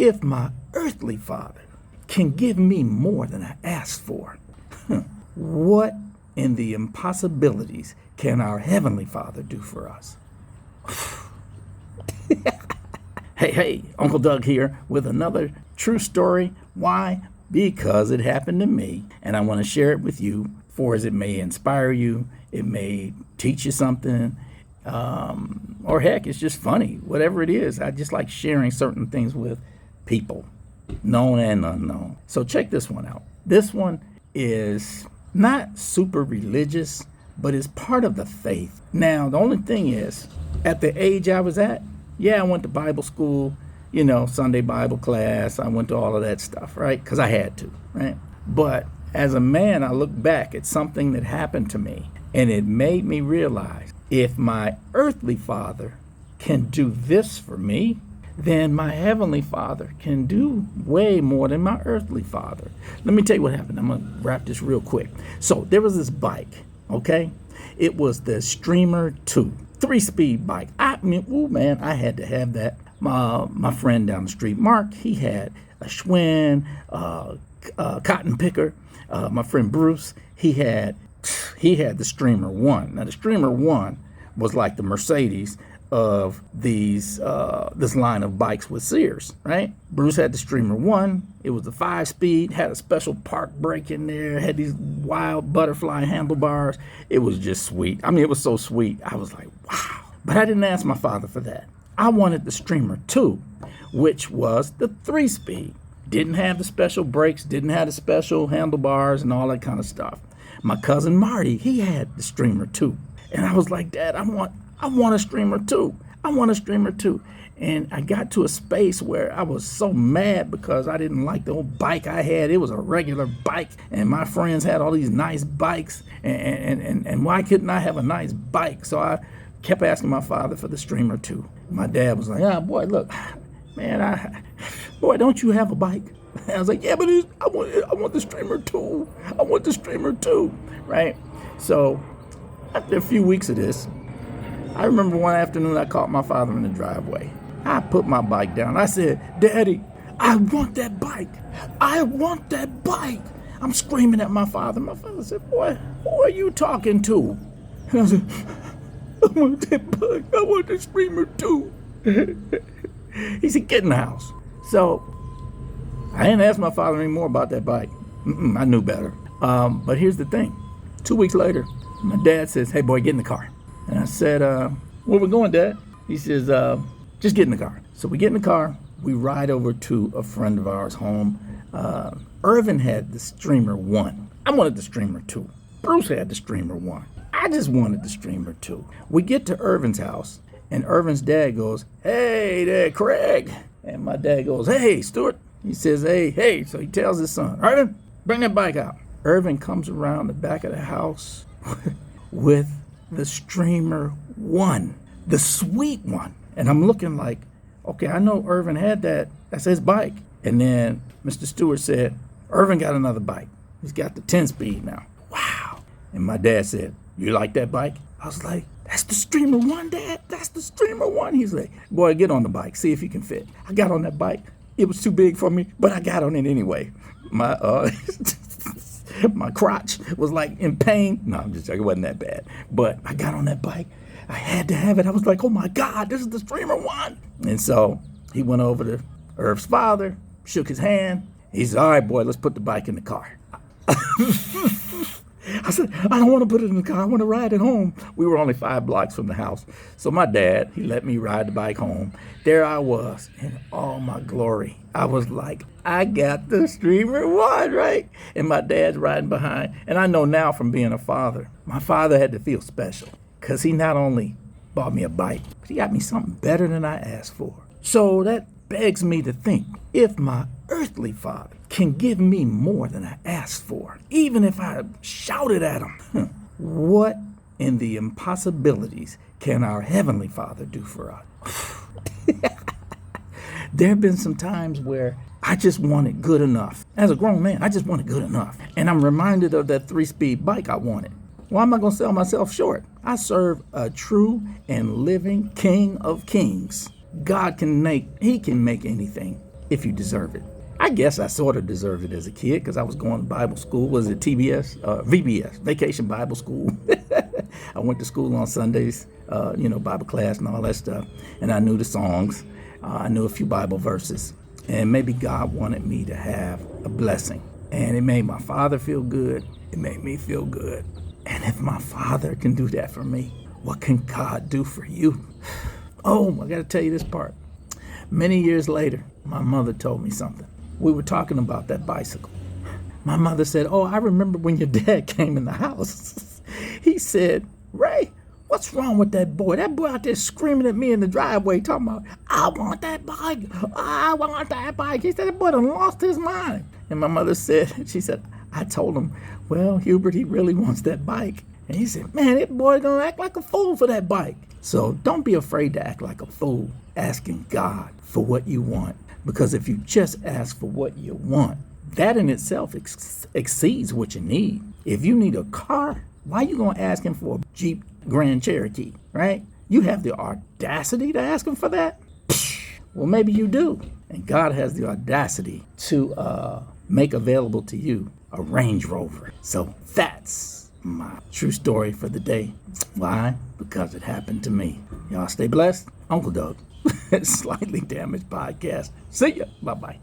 if my earthly father can give me more than I asked for, what in the impossibilities can our heavenly Father do for us? Hey, Uncle Doug here with another true story. Why? Because it happened to me, and I want to share it with you, for as it may inspire you, it may teach you something, or heck, it's just funny. Whatever it is, I just like sharing certain things with people, known and unknown. So check this one out. This one is not super religious, but it's part of the faith. Now, the only thing is, at the age I was at, I went to Bible school, Sunday Bible class. I went to all of that stuff, right? Because I had to, right? But as a man, I look back at something that happened to me, and it made me realize if my earthly father can do this for me, then my heavenly Father can do way more than my earthly father. Let me tell you what happened. I'm going to wrap this real quick. So there was this bike, okay? It was the Streamer 2, 3-speed bike. I had to have that. My friend down the street, Mark, he had a Schwinn, cotton picker. My friend Bruce, he had the Streamer 1. Now the Streamer 1 was like the Mercedes of this line of bikes with Sears, right? Bruce had the Streamer 1. It was a 5-speed, had a special park brake in there, had these wild butterfly handlebars. It was just sweet. It was so sweet. I was like, wow. But I didn't ask my father for that. I wanted the Streamer 2, which was the 3-speed. Didn't have the special brakes, didn't have the special handlebars and all that kind of stuff. My cousin Marty, he had the Streamer 2. And I was like, Dad, I want a Streamer 2. I want a Streamer 2. And I got to a space where I was so mad because I didn't like the old bike I had. It was a regular bike, and my friends had all these nice bikes. And why couldn't I have a nice bike? So I kept asking my father for the Streamer 2. My dad was like, boy, look, man, don't you have a bike? And I was like, yeah, but I want the Streamer 2. I want the Streamer 2, right? So after a few weeks of this, I remember one afternoon I caught my father in the driveway. I put my bike down. I said, Daddy, I want that bike. I want that bike. I'm screaming at my father. My father said, boy, who are you talking to? And I said, I want that bike. I want the Streamer 2. He said, get in the house. So I didn't ask my father anymore about that bike. I knew better. But here's the thing. 2 weeks later, my dad says, hey, boy, get in the car. And I said, where we going, Dad? He says, just get in the car. So we get in the car. We ride over to a friend of ours' home. Irvin had the Streamer 1. I wanted the Streamer 2. Bruce had the Streamer 1. I just wanted the Streamer 2. We get to Irvin's house, and Irvin's dad goes, hey there, Craig. And my dad goes, hey, Stuart. He says, hey. So he tells his son, Irvin, bring that bike out. Irvin comes around the back of the house with the Streamer 1, the sweet one. And I'm looking like, okay, I know Irvin had that. That's his bike. And then Mr. Stewart said, Irvin got another bike. He's got the 10-speed now. Wow. And my dad said, you like that bike? I was like, that's the Streamer 1, Dad. That's the Streamer 1. He's like, boy, get on the bike. See if you can fit. I got on that bike. It was too big for me, but I got on it anyway. My crotch was like in pain. No, I'm just joking. It wasn't that bad. But I got on that bike. I had to have it. I was like, oh my God, this is the Streamer 1. And so he went over to Irv's father, shook his hand. He said, all right, boy, let's put the bike in the car. I said, I don't want to put it in the car. I want to ride it home. We were only 5 blocks from the house. So my dad, he let me ride the bike home. There I was in all my glory. I was like, I got the Streamer 1, right? And my dad's riding behind. And I know now from being a father, my father had to feel special because he not only bought me a bike, but he got me something better than I asked for. So that begs me to think, if my earthly father can give me more than I asked for, even if I shouted at him, what in the impossibilities can our heavenly Father do for us? There have been some times where I just wanted good enough. As a grown man, I just wanted good enough. And I'm reminded of that 3-speed bike I wanted. Why am I going to sell myself short? I serve a true and living King of Kings. God can make anything if you deserve it. I guess I sort of deserved it as a kid because I was going to Bible school. Was it VBS, Vacation Bible School? I went to school on Sundays, Bible class and all that stuff. And I knew the songs. I knew a few Bible verses. And maybe God wanted me to have a blessing. And it made my father feel good. It made me feel good. And if my father can do that for me, what can God do for you? Oh, I got to tell you this part. Many years later, my mother told me something. We were talking about that bicycle. My mother said, oh, I remember when your dad came in the house. He said, Ray, what's wrong with that boy? That boy out there screaming at me in the driveway talking about, I want that bike. I want that bike. He said, that boy done lost his mind. And my mother said, she said, I told him, well, Hubert, he really wants that bike. And he said, man, that boy gonna act like a fool for that bike. So don't be afraid to act like a fool asking God for what you want. Because if you just ask for what you want, that in itself exceeds what you need. If you need a car, why are you going to ask him for a Jeep Grand Cherokee, right? You have the audacity to ask him for that? Well, maybe you do. And God has the audacity to make available to you a Range Rover. So that's my true story for the day. Why? Because it happened to me. Y'all stay blessed. Uncle Doug. Slightly Damaged Podcast. See ya. Bye-bye.